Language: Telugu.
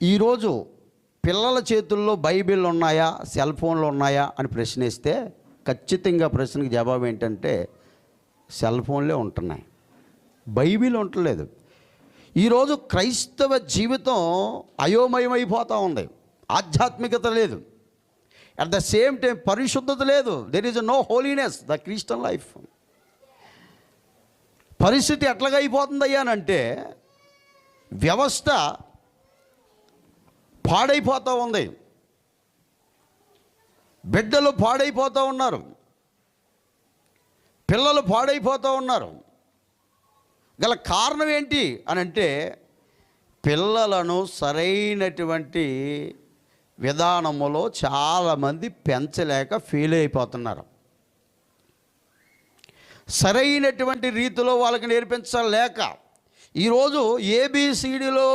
ఈరోజు పిల్లల చేతుల్లో బైబిల్ ఉన్నాయా, సెల్ ఫోన్లు ఉన్నాయా అని ప్రశ్నిస్తే ఖచ్చితంగా ప్రశ్నకి జవాబు ఏంటంటే సెల్ ఫోన్లే ఉంటున్నాయి, బైబిల్ ఉండలేదు. ఈరోజు క్రైస్తవ జీవితం అయోమయమైపోతూ ఉంది. ఆధ్యాత్మికత లేదు, అట్ ద సేమ్ టైం పరిశుద్ధత లేదు. There is no holiness the Christian life. పరిస్థితి ఎట్లాగా అయిపోతుందయ్యానంటే వ్యవస్థ పాడైపోతూ ఉంది, బిడ్డలు పాడైపోతూ ఉన్నారు, పిల్లలు పాడైపోతూ ఉన్నారు. గల కారణం ఏంటి అని అంటే పిల్లలను సరైనటువంటి విధానములో చాలామంది పెంచలేక ఫెయిల్ అయిపోతున్నారు. సరైనటువంటి రీతిలో వాళ్ళకి నేర్పించలేక ఈరోజు ఏబిసిడిలో